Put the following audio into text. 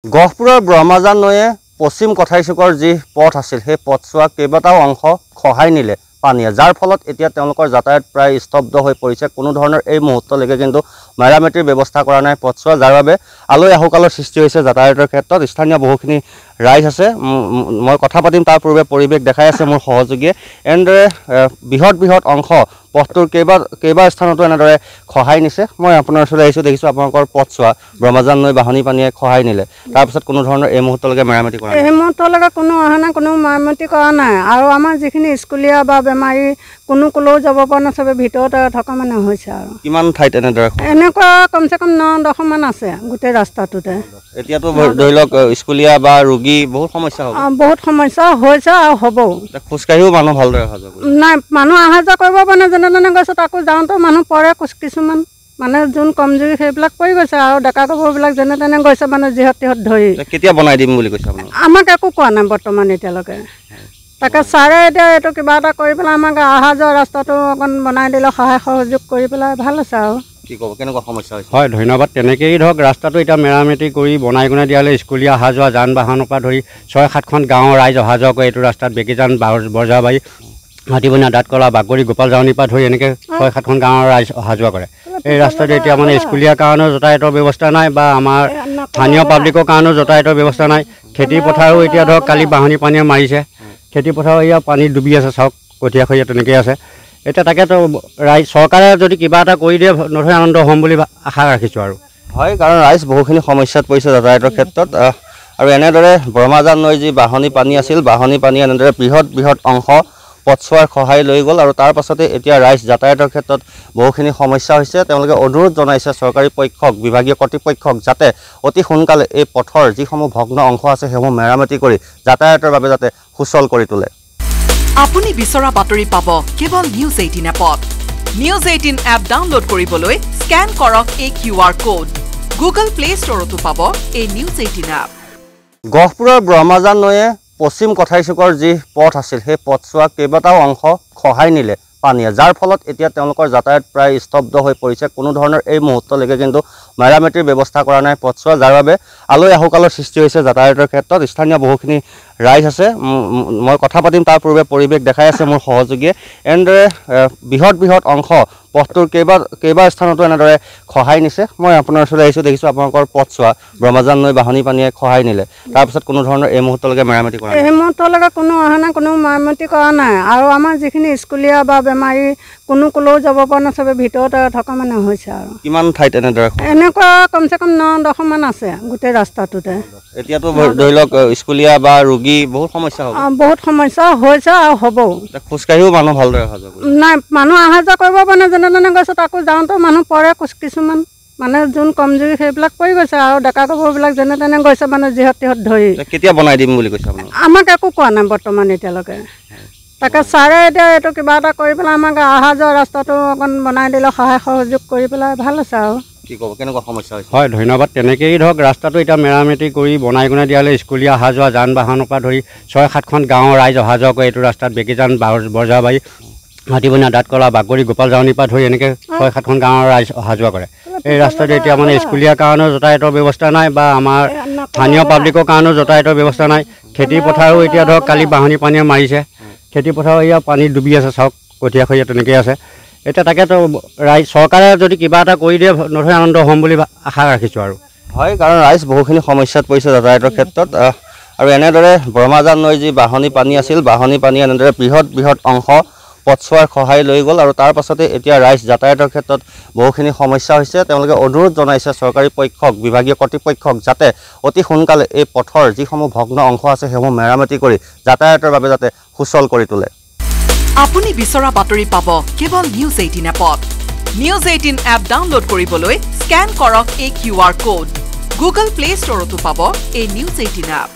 গহপুৰৰ ব্ৰহ্মাজান নৈয়ে পশ্চিম কথাইচুকৰ যি পথ আছিল সেই পথছোৱা কেইবাটাও অংশ খহাই নিলে পানীয়ে, যাৰ ফলত এতিয়া তেওঁলোকৰ যাতায়াত প্ৰায় স্তব্ধ হৈ পৰিছে। কোনো ধৰণৰ এই মুহূৰ্তলৈকে কিন্তু মেৰামতিৰ ব্যৱস্থা কৰা নাই পথছোৱা, যাৰ বাবে আলৈ আহুকালৰ সৃষ্টি হৈছে যাতায়াতৰ ক্ষেত্ৰত। স্থানীয় বহুখিনি ৰাইজ আছে, মই কথা পাতিম তাৰ পূৰ্বে পৰিৱেশ দেখাই আছে মোৰ সহযোগীয়ে। এনেদৰে বৃহৎ অংশ পথটোৰ কেইবা স্থানতো এনেদৰে খহাই নিছে। মই আপোনাৰ ওচৰলৈ আহিছোঁ, দেখিছোঁ আপোনালোকৰ পথছোৱা ব্ৰহ্মাজান নৈ বাঢ়নী পানীয়ে খহাই নিলে, তাৰপিছত কোনো ধৰণৰ এই মুহূৰ্তলৈকে মেৰামতি কৰা নাই। এই মুহূৰ্তলৈকে কোনো অহা নাই, কোনো মেৰামতি কৰা নাই। আৰু আমাৰ যিখিনি স্কুলীয়া বা বেমাৰী ক'লেও যাব পৰা নাই, চবে ভিতৰতে থকা মানে হৈছে। আৰু কিমান ঠাইত এনেদৰে এনেকুৱা কমচে কম 9-10 মান আছে গোটেই ৰাস্তাটোতে। এতিয়াতো ধৰি লওক স্কুলীয়া বা ৰোগী বহুত সমস্যা হ'ব, বহুত সমস্যা হৈছে আৰু হ'বও। খোজকাঢ়িও মানুহ ভালদৰে অহা যোৱা নাই, মানুহ অহা যোৱা কৰিব পৰা নাই। যেনে তেনে গৈছে, তাকো যাওঁতেও মানুহ পৰে কিছুমান, মানে যোন কমজুৰি সেইবিলাক পৰি গৈছে। আৰু ডেকা গাভৰুবিলাক যেনে তেনে গৈছে, মানে যিহত তিহত ধৰি। কেতিয়া বনাই দিম বুলি কৈছে আপোনাক? আমাক একো কোৱা নাই বৰ্তমান এতিয়ালৈকে। তাকে ছাৰে এতিয়া এইটো কিবা এটা কৰি পেলাই আমাক অহা যোৱা ৰাস্তাটো অকণ বনাই দিলে, সহায় সহযোগ কৰি পেলাই ভাল আছে। আৰু কি ক'ব, কেনেকুৱা সমস্যা হৈছে? হয়, ধন্যবাদ। তেনেকেই ধৰক ৰাস্তাটো এতিয়া মেৰামতি কৰি বনাই দিয়ালে স্কুলীয়া অহা যোৱা যান বাহনৰ পৰা ধৰি 6-7খন গাঁৱৰ ৰাইজ অহা যোৱা কৰে এইটো ৰাস্তাত। বেকিজান, বৰজাবাৰী, হাতীবনীয়া, দাঁতকলা, বাগৰি, গোপাল জাউনিৰ পৰা ধৰি এনেকৈ 6-7খন গাঁৱৰ ৰাইজ অহা যোৱা কৰে। এই ৰাস্তাটো এতিয়া মানে স্কুলীয়া কাৰণেও যাতায়াতৰ ব্যৱস্থা নাই, বা আমাৰ স্থানীয় পাব্লিকৰ কাৰণেও যাতায়াতৰ ব্যৱস্থা নাই। খেতি পথাৰো এতিয়া ধৰক কালি বাঢ়নী পানীয়ে মাৰিছে, খেতি পথাৰো এয়া পানীত ডুবি আছে, চাওক কঠীয়া খৰীয়া তেনেকৈ আছে। এতিয়া তাকেতো চৰকাৰে যদি কিবা এটা কৰি দিয়ে নথৈ আনন্দ হ'ম বুলি আশা ৰাখিছোঁ। আৰু হয়, কাৰণ ৰাইজ বহুখিনি সমস্যাত পৰিছে যাতায়াতৰ ক্ষেত্ৰত। আৰু এনেদৰে ব্ৰহ্মাজান নৈ যি বাঢ়নী পানী আছিল, বাঢ়নী পানী এনেদৰে বৃহৎ অংশ পথছোৱাৰ খহাই লৈ গ'ল। আৰু তাৰ পাছতে এতিয়া ৰাইজ যাতায়াতৰ ক্ষেত্ৰত বহুখিনি সমস্যা হৈছে। তেওঁলোকে অনুৰোধ জনাইছে চৰকাৰী পক্ষক, বিভাগীয় কৰ্তৃপক্ষক, যাতে অতি সোনকালে এই পথৰ যিসমূহ ভগ্ন অংশ আছে সেইসমূহ মেৰামতি কৰি যাতায়াতৰ বাবে যাতে সুচল কৰি তোলে। আপুনি বিচৰা বাতৰি পাব কেৱল নিউজ 18 এপত। নিউজ 18 এপ ডাউনলোড কৰিবলৈ স্কেন কৰক এই QR কোড। গুগল প্লে ষ্টৰতো পাব এই নিউজ 18 এপ। গহপুৰৰ ব্ৰহ্মাজান নৈয়ে পশ্চিম কথাইচুকৰ যি পথ আছিল সেই পথছোৱা কেইবাটাও অংশ খহাই নিলে পানীয়ে, যাৰ ফলত এতিয়া তেওঁলোকৰ যাতায়াত প্ৰায় স্তব্ধ হৈ পৰিছে। কোনো ধৰণৰ এই মুহূৰ্তলৈকে কিন্তু মেৰামতিৰ ব্যৱস্থা কৰা নাই পথছোৱা, যাৰ বাবে আলৈ আহুকালৰ সৃষ্টি হৈছে যাতায়াতৰ ক্ষেত্ৰত। স্থানীয় বহুখিনি ৰাইজ আছে, মই কথা পাতিম তাৰ পূৰ্বে পৰিৱেশ দেখাই আছে মোৰ সহযোগীয়ে। এনেদৰে বৃহৎ অংশ পথটোৰ কেইবা স্থানতো এনেদৰে খহাই নিছে। মই আপোনাৰ ওচৰলৈ আহিছোঁ, দেখিছোঁ আপোনালোকৰ পথছোৱা ব্ৰহ্মাজান নৈ বাঢ়নী পানীয়ে খহাই নিলে, তাৰপিছত কোনো ধৰণৰ এই মুহূৰ্তলৈকে মেৰামতি কৰা নাই। এই মুহূৰ্তলৈকে কোনো অহা নাই, কোনো মেৰামতি কৰা নাই। আৰু আমাৰ যিখিনি স্কুলীয়া বা বেমাৰী ক'লেও যাব পৰা নাই, চবে ভিতৰতে থকা মানে হৈছে। আৰু কিমান ঠাইত এনেদৰে এনেকুৱা কমচে কম 9-10 মান আছে গোটেই ৰাস্তাটোতে। এতিয়াতো ধৰি লওক স্কুলীয়া বা ৰোগী বহুত সমস্যা হ'ব, বহুত সমস্যা হৈছে আৰু হ'বও। খোজকাঢ়িও মানুহ ভালদৰে অহা যোৱা নাই, মানুহ অহা যোৱা কৰিব পৰা নাই। যেনে তেনে গৈছে, তাকো যাওঁতেও মানুহ পৰে কিছুমান, মানে যোন কমজুৰি সেইবিলাক পৰি গৈছে। আৰু ডেকা গাভৰুবিলাক যেনে তেনে গৈছে, মানে যিহত তিহত ধৰি। কেতিয়া বনাই দিম বুলি কৈছে আপোনাক? আমাক একো কোৱা নাই বৰ্তমান এতিয়ালৈকে। তাকে ছাৰে এতিয়া এইটো কিবা এটা কৰি পেলাই আমাক অহা যোৱা ৰাস্তাটো অকণ বনাই দিলে, সহায় সহযোগ কৰি পেলাই ভাল আছে। আৰু কি ক'ব, কেনেকুৱা সমস্যা হৈছে? হয়, ধন্যবাদ। তেনেকেই ধৰক ৰাস্তাটো এতিয়া মেৰামতি কৰি বনাই দিয়ালে স্কুলীয়া অহা যোৱা যান বাহনৰ পৰা ধৰি 6-7খন গাঁৱৰ ৰাইজ অহা যোৱা কৰে এইটো ৰাস্তাত। বেকিজান, বৰজাবাৰী, হাতীবনীয়া, দাঁতকলা, বাগৰি, গোপাল জাউনিৰ পৰা ধৰি এনেকৈ 6-7খন গাঁৱৰ ৰাইজ অহা যোৱা কৰে। এই ৰাস্তাটো এতিয়া মানে স্কুলীয়া কাৰণেও যাতায়াতৰ ব্যৱস্থা নাই, বা আমাৰ স্থানীয় পাব্লিকৰ কাৰণেও যাতায়াতৰ ব্যৱস্থা নাই। খেতি পথাৰো এতিয়া ধৰক কালি বাঢ়নী পানীয়ে মাৰিছে, খেতি পথাৰো এয়া পানীত ডুবি আছে, চাওক কঠীয়া খৰীয়া তেনেকৈ আছে। এতিয়া তাকেতো চৰকাৰে যদি কিবা এটা কৰি দিয়ে নথৈ আনন্দ হ'ম বুলি আশা ৰাখিছোঁ। আৰু হয়, কাৰণ ৰাইজ বহুখিনি সমস্যাত পৰিছে যাতায়াতৰ ক্ষেত্ৰত। আৰু এনেদৰে ব্ৰহ্মাজান নৈ যি বাঢ়নী পানী আছিল, বাঢ়নী পানী এনেদৰে বৃহৎ অংশ পথছোৱাৰ খহাই লৈ গ'ল। আৰু তাৰ পাছতে এতিয়া ৰাইজ যাতায়াতৰ ক্ষেত্ৰত বহুখিনি সমস্যা হৈছে। তেওঁলোকে অনুৰোধ জনাইছে চৰকাৰী পক্ষক, বিভাগীয় কৰ্তৃপক্ষক, যাতে অতি সোনকালে এই পথৰ যিসমূহ ভগ্ন অংশ আছে সেইসমূহ মেৰামতি কৰি যাতায়াতৰ বাবে যাতে সুচল কৰি তোলে। আপুনি বিচৰা বাতৰি পাব কেৱল নিউজ 18 এপত। নিউজ 18 এপ ডাউনলোড কৰিবলৈ স্কেন কৰক এই QR কোড। গুগল প্লে ষ্টৰতো পাব এই নিউজ 18 এপ।